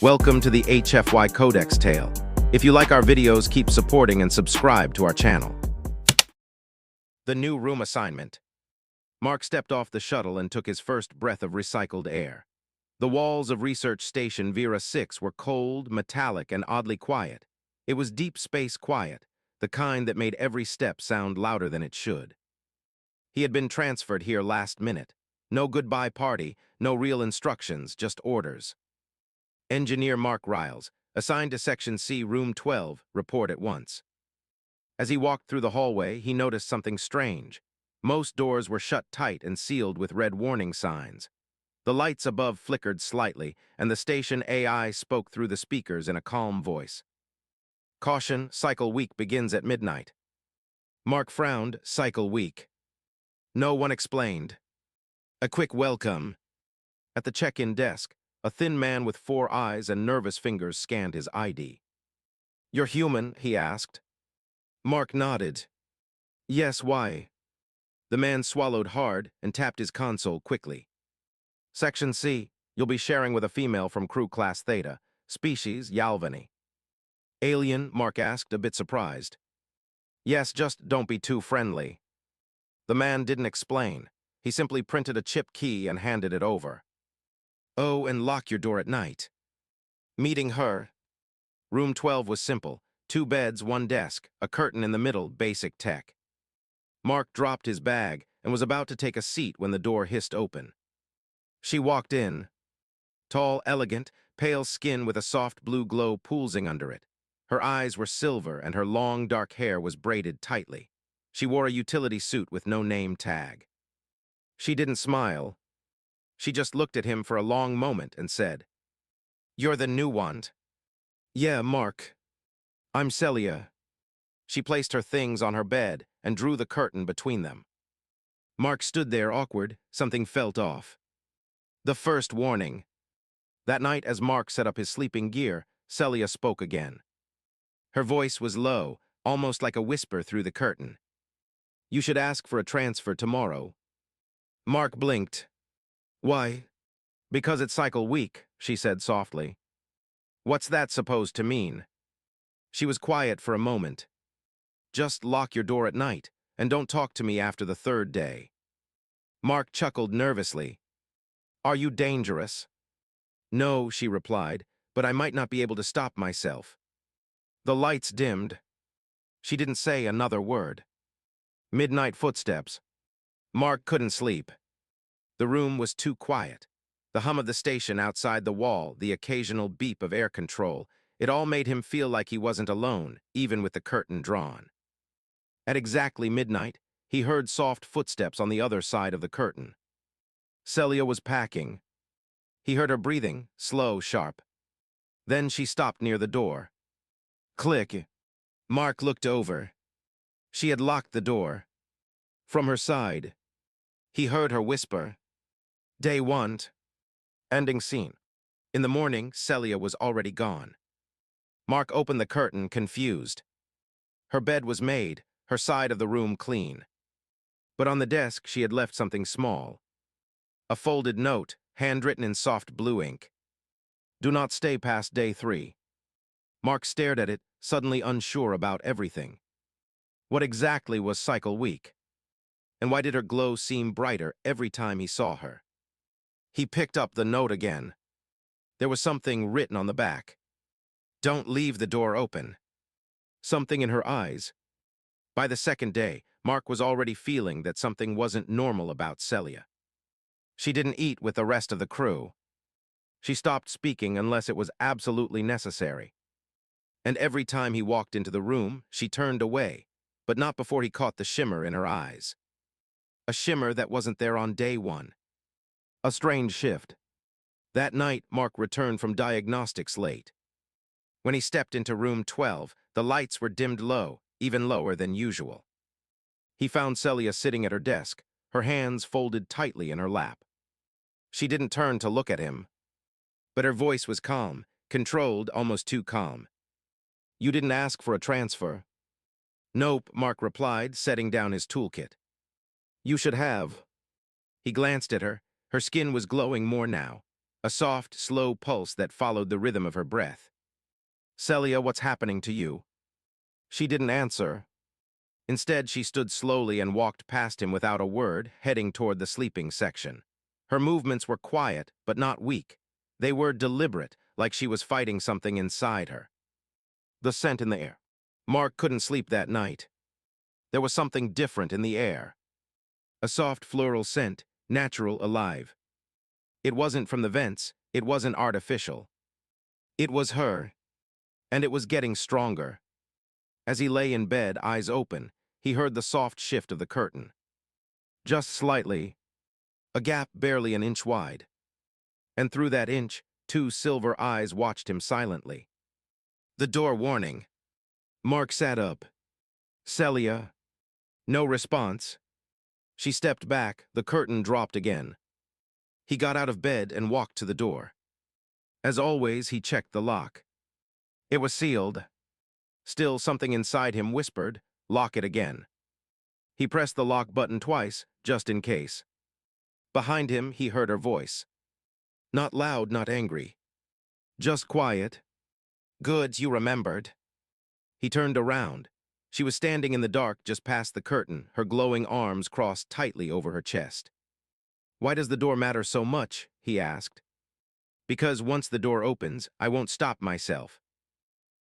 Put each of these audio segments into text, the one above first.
Welcome to the HFY Codex Tale. If you like our videos, keep supporting and subscribe to our channel. The new room assignment. Mark stepped off the shuttle and took his first breath of recycled air. The walls of Research Station Vera 6 were cold, metallic, and oddly quiet. It was deep space quiet, the kind that made every step sound louder than it should. He had been transferred here last minute. No goodbye party, no real instructions, just orders. Engineer Mark Riles, assigned to Section C, Room 12, report at once. As he walked through the hallway, he noticed something strange. Most doors were shut tight and sealed with red warning signs. The lights above flickered slightly, and the station AI spoke through the speakers in a calm voice. Caution, cycle week begins at midnight. Mark frowned. Cycle week. No one explained. A quick welcome. At the check-in desk, a thin man with 4 eyes and nervous fingers scanned his ID. "You're human?" he asked. Mark nodded. "Yes, why?" The man swallowed hard and tapped his console quickly. "Section C, you'll be sharing with a female from crew class Theta, species Yalvani." "Alien?" Mark asked, a bit surprised. "Yes, just don't be too friendly." The man didn't explain. He simply printed a chip key and handed it over. "Oh, and lock your door at night." Meeting her. Room 12 was simple. 2 beds, 1 desk, a curtain in the middle, basic tech. Mark dropped his bag and was about to take a seat when the door hissed open. She walked in. Tall, elegant, pale skin with a soft blue glow pulsing under it. Her eyes were silver and her long, dark hair was braided tightly. She wore a utility suit with no name tag. She didn't smile. She just looked at him for a long moment and said, "You're the new one." "Yeah, Mark. I'm Celia." She placed her things on her bed and drew the curtain between them. Mark stood there awkward, something felt off. The first warning. That night, as Mark set up his sleeping gear, Celia spoke again. Her voice was low, almost like a whisper through the curtain. "You should ask for a transfer tomorrow." Mark blinked. "Why?" "Because it's cycle week," she said softly. "What's that supposed to mean?" She was quiet for a moment. "Just lock your door at night, and don't talk to me after the 3rd day." Mark chuckled nervously. "Are you dangerous?" "No," she replied, "but I might not be able to stop myself." The lights dimmed. She didn't say another word. Midnight footsteps. Mark couldn't sleep. The room was too quiet. The hum of the station outside the wall, the occasional beep of air control, it all made him feel like he wasn't alone, even with the curtain drawn. At exactly midnight, he heard soft footsteps on the other side of the curtain. Celia was packing. He heard her breathing, slow, sharp. Then she stopped near the door. Click. Mark looked over. She had locked the door. From her side, he heard her whisper, "Day 1. Ending scene. In the morning, Celia was already gone. Mark opened the curtain, confused. Her bed was made, her side of the room clean. But on the desk, she had left something small. A folded note, handwritten in soft blue ink. "Do not stay past day 3. Mark stared at it, suddenly unsure about everything. What exactly was cycle week? And why did her glow seem brighter every time he saw her? He picked up the note again. There was something written on the back. "Don't leave the door open." Something in her eyes. By the 2nd day, Mark was already feeling that something wasn't normal about Celia. She didn't eat with the rest of the crew. She stopped speaking unless it was absolutely necessary. And every time he walked into the room, she turned away, but not before he caught the shimmer in her eyes. A shimmer that wasn't there on day 1. A strange shift. That night, Mark returned from diagnostics late. When he stepped into room 12, the lights were dimmed low, even lower than usual. He found Celia sitting at her desk, her hands folded tightly in her lap. She didn't turn to look at him, but her voice was calm, controlled, almost too calm. "You didn't ask for a transfer." "Nope," Mark replied, setting down his toolkit. "You should have." He glanced at her. Her skin was glowing more now. a soft, slow pulse that followed the rhythm of her breath. "Celia, what's happening to you?" She didn't answer. Instead, she stood slowly and walked past him without a word, heading toward the sleeping section. Her movements were quiet, but not weak. They were deliberate, like she was fighting something inside her. The scent in the air. Mark couldn't sleep that night. There was something different in the air. A soft floral scent, natural, alive. It wasn't from the vents, it wasn't artificial. It was her, and it was getting stronger. As he lay in bed, eyes open, he heard the soft shift of the curtain. Just slightly, a gap barely an inch wide. And through that inch, two silver eyes watched him silently. The door warning. Mark sat up. "Celia." No response. She stepped back, the curtain dropped again. He got out of bed and walked to the door. As always, he checked the lock. It was sealed. Still, something inside him whispered, "Lock it again." He pressed the lock button twice, just in case. Behind him, he heard her voice. Not loud, not angry. Just quiet. "Good, you remembered." He turned around. She was standing in the dark just past the curtain, her glowing arms crossed tightly over her chest. "Why does the door matter so much?" he asked. "Because once the door opens, I won't stop myself."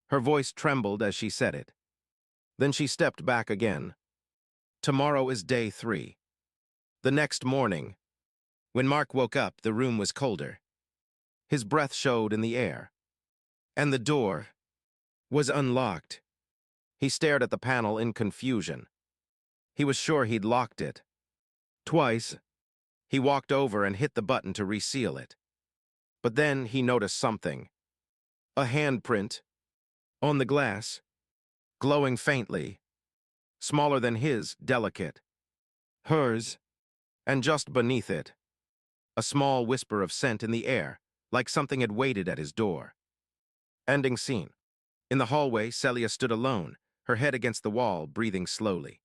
Her voice trembled as she said it. Then she stepped back again. Tomorrow is day 3. The next morning, when Mark woke up, the room was colder. His breath showed in the air. And the door was unlocked. He stared at the panel in confusion. He was sure he'd locked it. Twice, he walked over and hit the button to reseal it. But then he noticed something. A handprint on the glass, glowing faintly, smaller than his, delicate. Hers, and just beneath it, a small whisper of scent in the air, like something had waited at his door. Ending scene. In the hallway, Celia stood alone, her head against the wall, breathing slowly.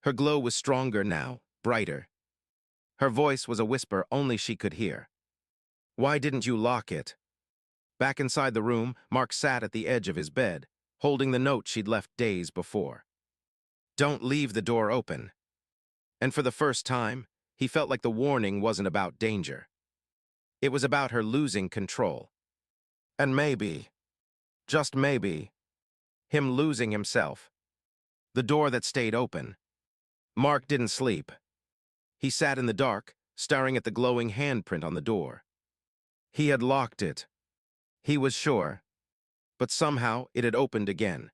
Her glow was stronger now, brighter. Her voice was a whisper only she could hear. "Why didn't you lock it?" Back inside the room, Mark sat at the edge of his bed, holding the note she'd left days before. "Don't leave the door open." And for the first time, he felt like the warning wasn't about danger. It was about her losing control. And maybe, just maybe, him losing himself. The door that stayed open. Mark didn't sleep. He sat in the dark, staring at the glowing handprint on the door. He had locked it. He was sure. But somehow it had opened again.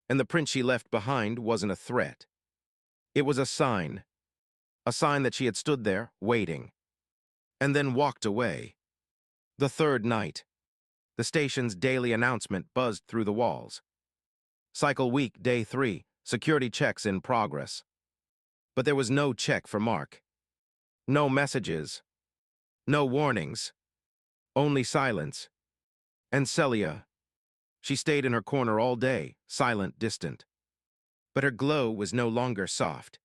And the print she left behind wasn't a threat. It was a sign that she had stood there, waiting. And then walked away. The third night. The station's daily announcement buzzed through the walls. Cycle week, day 3, security checks in progress. But there was no check for Mark. No messages. No warnings. Only silence. And Celia. She stayed in her corner all day, silent, distant. But her glow was no longer soft.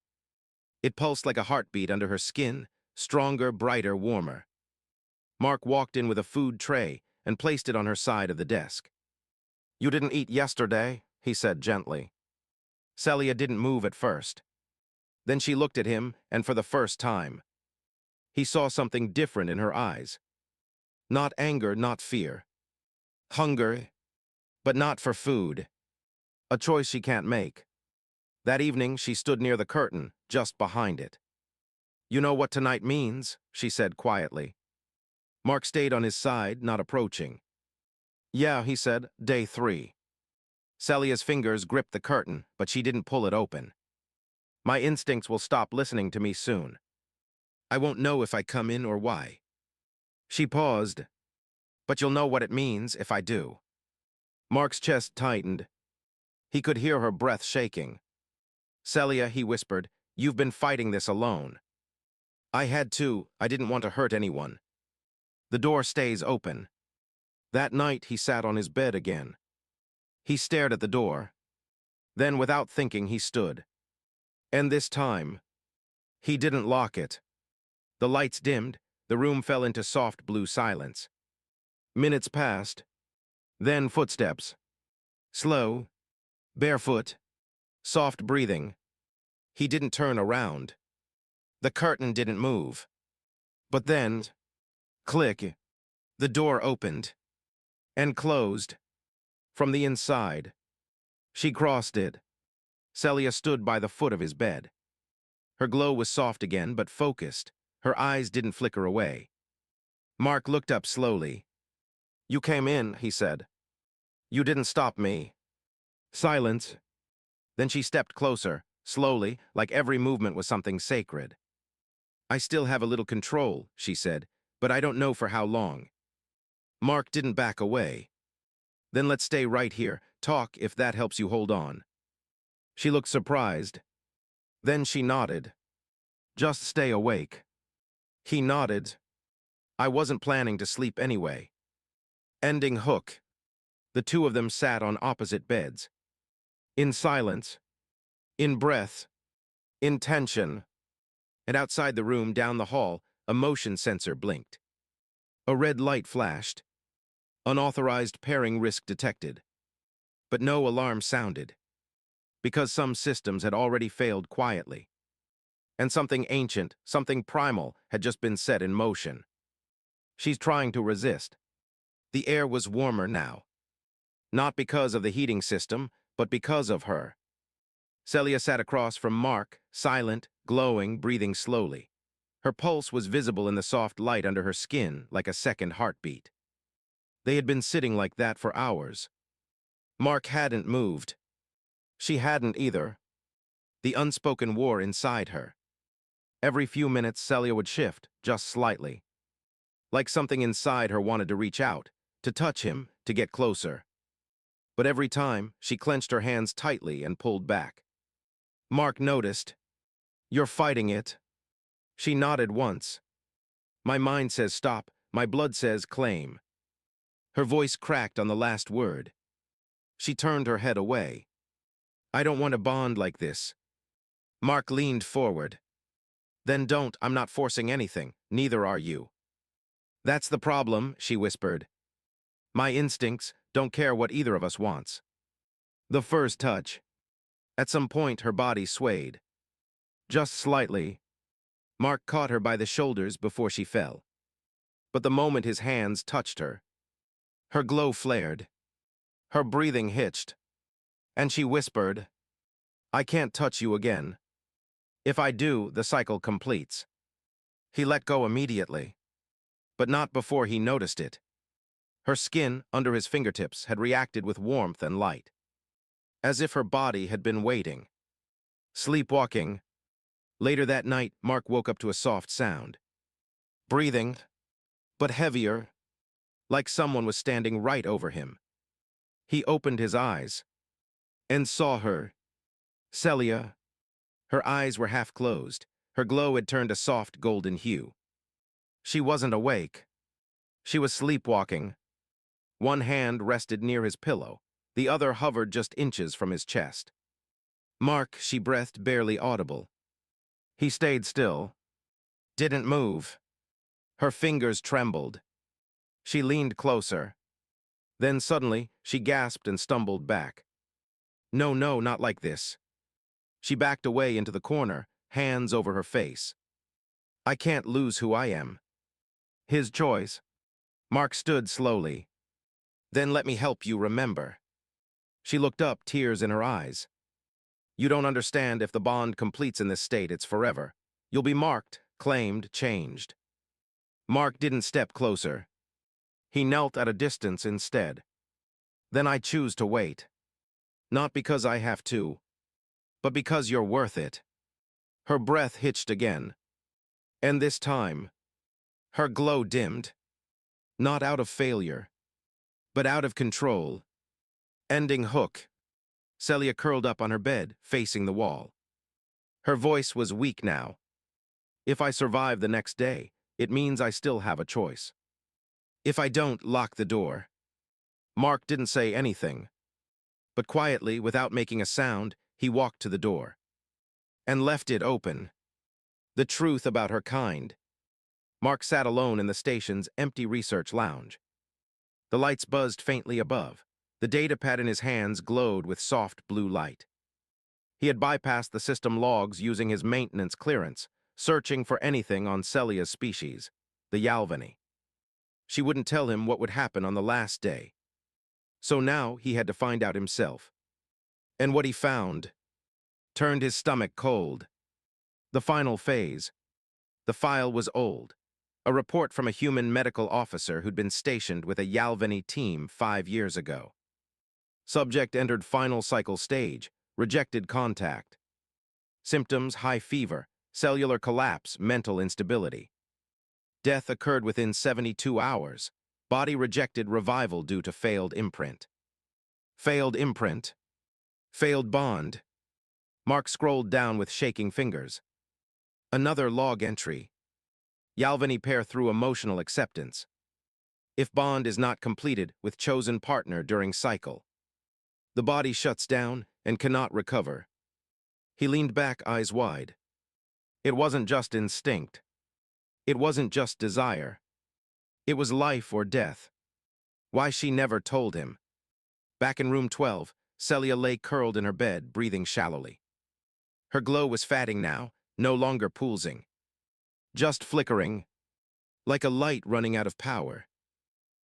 It pulsed like a heartbeat under her skin, stronger, brighter, warmer. Mark walked in with a food tray and placed it on her side of the desk. "You didn't eat yesterday," he said gently. Celia didn't move at first. Then she looked at him, and for the first time, he saw something different in her eyes. Not anger, not fear. Hunger, but not for food. A choice she can't make. That evening, she stood near the curtain, just behind it. "You know what tonight means," she said quietly. Mark stayed on his side, not approaching. "Yeah," he said, "day 3. Celia's fingers gripped the curtain, but she didn't pull it open. "My instincts will stop listening to me soon. I won't know if I come in or why." She paused. "But you'll know what it means if I do." Mark's chest tightened. He could hear her breath shaking. "Celia," he whispered, "you've been fighting this alone." "I had to. I didn't want to hurt anyone." "The door stays open." That night, he sat on his bed again. He stared at the door. Then, without thinking, he stood. And this time, he didn't lock it. The lights dimmed, The room fell into soft blue silence. Minutes passed. Then footsteps. Slow, barefoot, soft breathing. He didn't turn around. The curtain didn't move. But then, click, the door opened and closed from the inside. She crossed it. Celia stood by the foot of his bed. Her glow was soft again, but focused. Her eyes didn't flicker away. Mark looked up slowly. "You came in," he said. "You didn't stop me." Silence. Then she stepped closer, slowly, like every movement was something sacred. "I still have a little control," she said, "but I don't know for how long." Mark didn't back away. "Then let's stay right here. Talk if that helps you hold on." She looked surprised. Then she nodded. "Just stay awake." He nodded. "I wasn't planning to sleep anyway." Ending hook. The two of them sat on opposite beds. In silence. In breath. In tension. And outside the room, down the hall, a motion sensor blinked. A red light flashed. Unauthorized pairing risk detected. But no alarm sounded. Because some systems had already failed quietly. And something ancient, something primal, had just been set in motion. She's trying to resist. The air was warmer now. Not because of the heating system, but because of her. Celia sat across from Mark, silent, glowing, breathing slowly. Her pulse was visible in the soft light under her skin, like a second heartbeat. They had been sitting like that for hours. Mark hadn't moved. She hadn't either. The unspoken war inside her. Every few minutes, Celia would shift, just slightly. Like something inside her wanted to reach out, to touch him, to get closer. But every time, she clenched her hands tightly and pulled back. Mark noticed. "You're fighting it." She nodded once. "My mind says stop, my blood says claim." Her voice cracked on the last word. She turned her head away. "I don't want to bond like this." Mark leaned forward. "Then don't, I'm not forcing anything, neither are you." "That's the problem," she whispered. "My instincts don't care what either of us wants." The first touch. At some point, her body swayed. Just slightly. Mark caught her by the shoulders before she fell. But the moment his hands touched her, her glow flared. Her breathing hitched. And she whispered, "I can't touch you again. If I do, the cycle completes." He let go immediately. But not before he noticed it. Her skin, under his fingertips, had reacted with warmth and light. As if her body had been waiting. Sleepwalking. Later that night, Mark woke up to a soft sound. Breathing, but heavier, like someone was standing right over him. He opened his eyes and saw her. Celia. Her eyes were half closed. Her glow had turned a soft golden hue. She wasn't awake. She was sleepwalking. One hand rested near his pillow. The other hovered just inches from his chest. "Mark," she breathed, barely audible. He stayed still. Didn't move. Her fingers trembled. She leaned closer. Then suddenly, she gasped and stumbled back. "No, no, not like this." She backed away into the corner, hands over her face. "I can't lose who I am." His choice. Mark stood slowly. "Then let me help you remember." She looked up, tears in her eyes. "You don't understand. If the bond completes in this state, it's forever. You'll be marked, claimed, changed." Mark didn't step closer. He knelt at a distance instead. "Then I choose to wait. Not because I have to, but because you're worth it." Her breath hitched again. And this time, her glow dimmed. Not out of failure, but out of control. Ending hook. Celia curled up on her bed, facing the wall. Her voice was weak now. "If I survive the next day, it means I still have a choice. If I don't, lock the door." Mark didn't say anything. But quietly, without making a sound, he walked to the door. And left it open. The truth about her kind. Mark sat alone in the station's empty research lounge. The lights buzzed faintly above. The datapad in his hands glowed with soft blue light. He had bypassed the system logs using his maintenance clearance, searching for anything on Celia's species, the Yalvany. She wouldn't tell him what would happen on the last day. So now he had to find out himself. And what he found turned his stomach cold. The final phase. The file was old. A report from a human medical officer who'd been stationed with a Yalvany team 5 years ago. Subject entered final cycle stage, rejected contact. Symptoms: high fever, cellular collapse, mental instability. Death occurred within 72 hours. Body rejected revival due to failed imprint. Failed imprint. Failed bond. Mark scrolled down with shaking fingers. Another log entry. Yalvany pair through emotional acceptance. If bond is not completed with chosen partner during cycle, the body shuts down and cannot recover. He leaned back, eyes wide. It wasn't just instinct. It wasn't just desire. It was life or death. Why she never told him. Back in room 12, Celia lay curled in her bed, breathing shallowly. Her glow was fading now, no longer pulsing. Just flickering, like a light running out of power.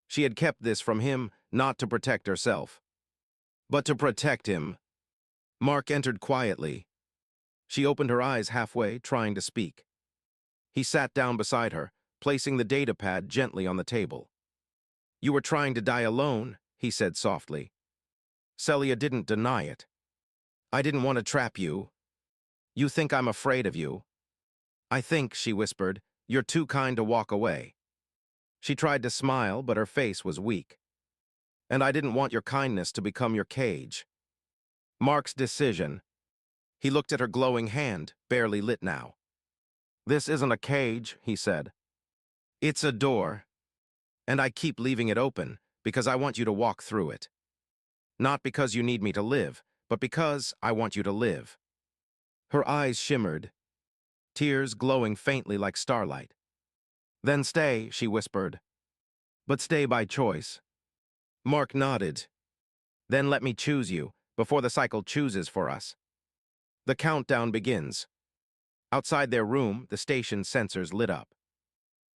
She had kept this from him, not to protect herself, but to protect him. Mark entered quietly. She opened her eyes halfway, trying to speak. He sat down beside her, placing the datapad gently on the table. "You were trying to die alone," he said softly. Celia didn't deny it. "I didn't want to trap you. You think I'm afraid of you." "I think," she whispered, "you're too kind to walk away." She tried to smile, but her face was weak. "And I didn't want your kindness to become your cage." Mark's decision. He looked at her glowing hand, barely lit now. "This isn't a cage," he said. "It's a door. And I keep leaving it open because I want you to walk through it. Not because you need me to live, but because I want you to live." Her eyes shimmered, tears glowing faintly like starlight. "Then stay," she whispered. "But stay by choice." Mark nodded. "Then let me choose you, before the cycle chooses for us." The countdown begins. Outside their room, the station sensors lit up.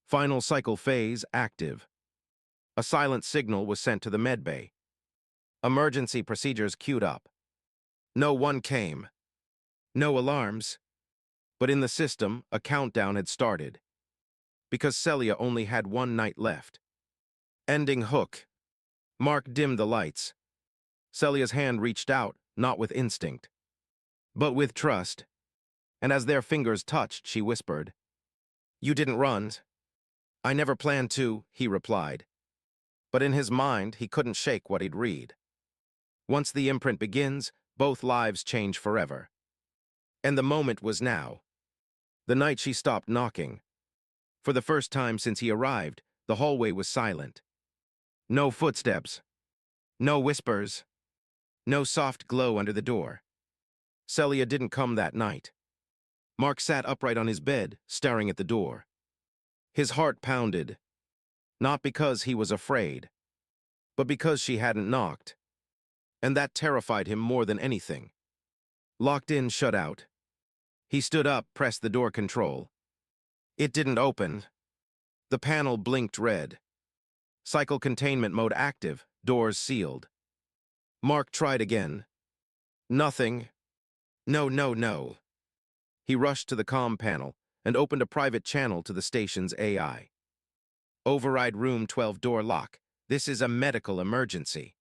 Final cycle phase active. A silent signal was sent to the medbay. Emergency procedures queued up. No one came. No alarms. But in the system, a countdown had started. Because Celia only had one night left. Ending hook. Mark dimmed the lights. Celia's hand reached out, not with instinct, but with trust. And as their fingers touched, she whispered, "You didn't run." "I never planned to," he replied. But in his mind, he couldn't shake what he'd read. Once the imprint begins, both lives change forever. And the moment was now. The night she stopped knocking. For the first time since he arrived, the hallway was silent. No footsteps. No whispers. No soft glow under the door. Celia didn't come that night. Mark sat upright on his bed, staring at the door. His heart pounded. Not because he was afraid, but because she hadn't knocked. And that terrified him more than anything. Locked in, shut out. He stood up, pressed the door control. It didn't open. The panel blinked red. Cycle containment mode active, doors sealed. Mark tried again. Nothing. No, no, no. He rushed to the comm panel and opened a private channel to the station's AI. "Override room 12 door lock. This is a medical emergency.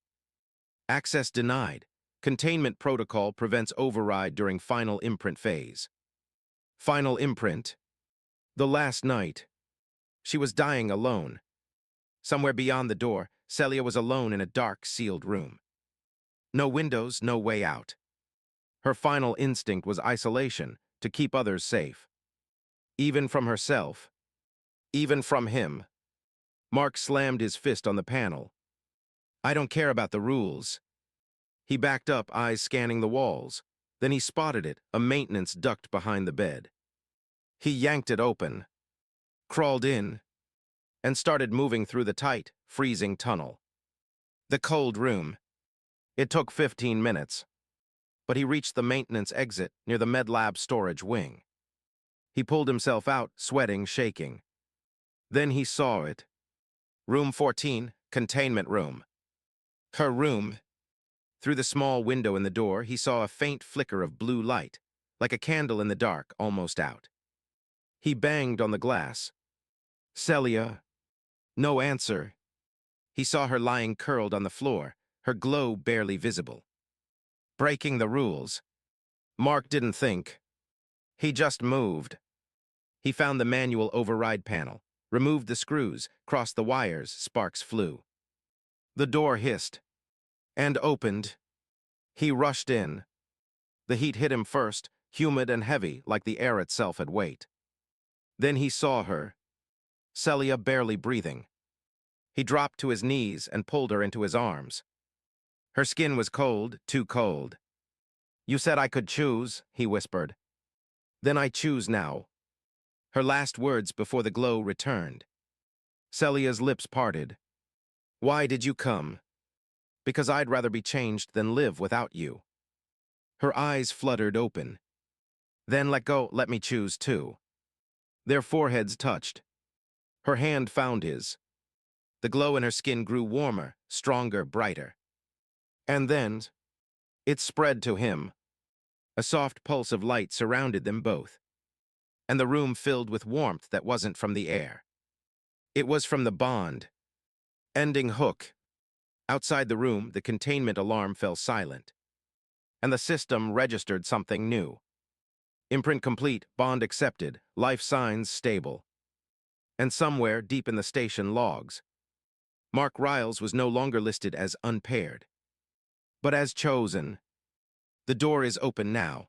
Access denied. Containment protocol prevents override during final imprint phase." Final imprint. The last night. She was dying alone. Somewhere beyond the door, Celia was alone in a dark, sealed room. No windows, no way out. Her final instinct was isolation, to keep others safe. Even from herself. Even from him. Mark slammed his fist on the panel. "I don't care about the rules." He backed up, eyes scanning the walls. Then he spotted it, a maintenance duct behind the bed. He yanked it open. crawled in, and started moving through the tight, freezing tunnel. The cold room. It took 15 minutes, but he reached the maintenance exit near the MedLab storage wing. He pulled himself out, sweating, shaking. Then he saw it. Room 14, containment room. Her room. Through the small window in the door, he saw a faint flicker of blue light, like a candle in the dark, almost out. He banged on the glass. Celia. No answer. He saw her lying curled on the floor, her glow barely visible. Breaking the rules. Mark didn't think. He just moved. He found the manual override panel, removed the screws, crossed the wires, sparks flew. The door hissed and opened. He rushed in. The heat hit him first, humid and heavy like the air itself had weight. Then he saw her, Celia barely breathing. He dropped to his knees and pulled her into his arms. Her skin was cold, too cold. You said I could choose, he whispered. Then I choose now. Her last words before the glow returned. Celia's lips parted. Why did you come? Because I'd rather be changed than live without you. Her eyes fluttered open. Then let go, let me choose too. Their foreheads touched. Her hand found his. The glow in her skin grew warmer, stronger, brighter. And then, it spread to him. A soft pulse of light surrounded them both, and the room filled with warmth that wasn't from the air. It was from the bond. Ending hook. Outside the room, the containment alarm fell silent, and the system registered something new. Imprint complete, bond accepted, life signs stable. And somewhere deep in the station logs, Mark Riles was no longer listed as unpaired, but as chosen. The door is open now.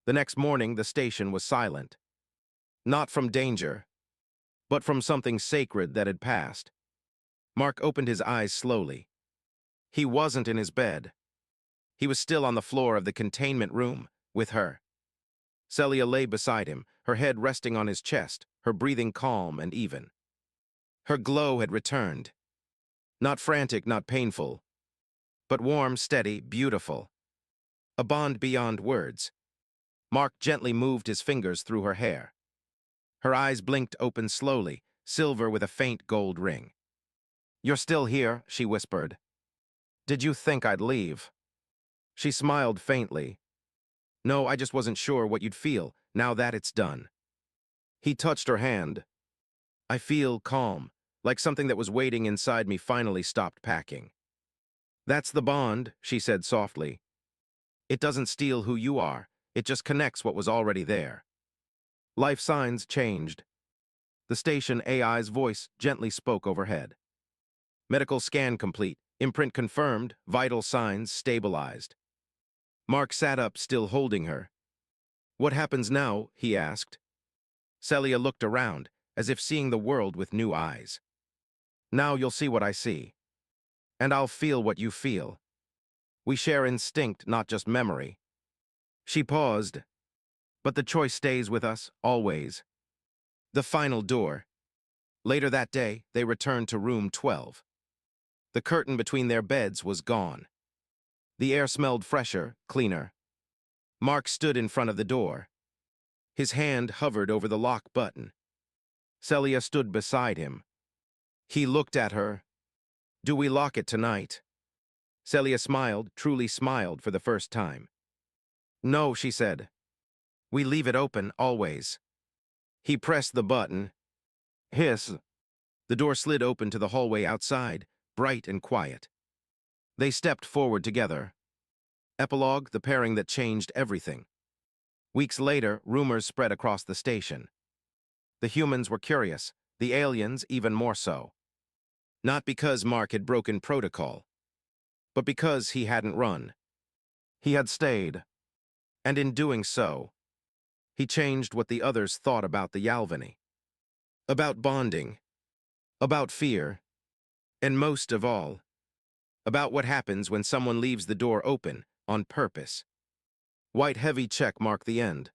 The next morning, the station was silent. Not from danger, but from something sacred that had passed. Mark opened his eyes slowly. He wasn't in his bed. He was still on the floor of the containment room, with her. Celia lay beside him, her head resting on his chest, her breathing calm and even. Her glow had returned. Not frantic, not painful, but warm, steady, beautiful. A bond beyond words. Mark gently moved his fingers through her hair. Her eyes blinked open slowly, silver with a faint gold ring. You're still here, she whispered. Did you think I'd leave? She smiled faintly. No, I just wasn't sure what you'd feel, now that it's done. He touched her hand. I feel calm, like something that was waiting inside me finally stopped packing. That's the bond, she said softly. It doesn't steal who you are, it just connects what was already there. Life signs changed. The station AI's voice gently spoke overhead. Medical scan complete, imprint confirmed, vital signs stabilized. Mark sat up, still holding her. What happens now? He asked. Celia looked around, as if seeing the world with new eyes. Now you'll see what I see. And I'll feel what you feel. We share instinct, not just memory. She paused. But the choice stays with us, always. The final door. Later that day, they returned to room 12. The curtain between their beds was gone. The air smelled fresher, cleaner. Mark stood in front of the door. His hand hovered over the lock button. Celia stood beside him. He looked at her. Do we lock it tonight? Celia smiled, truly smiled for the first time. No, she said. We leave it open, always. He pressed the button. Hiss. The door slid open to the hallway outside, bright and quiet. They stepped forward together. Epilogue, the pairing that changed everything. Weeks later, rumors spread across the station. The humans were curious, the aliens even more so. Not because Mark had broken protocol, but because he hadn't run. He had stayed, and in doing so, he changed what the others thought about the Yalvini. About bonding, about fear, and most of all, about what happens when someone leaves the door open on purpose. White heavy check marked the end.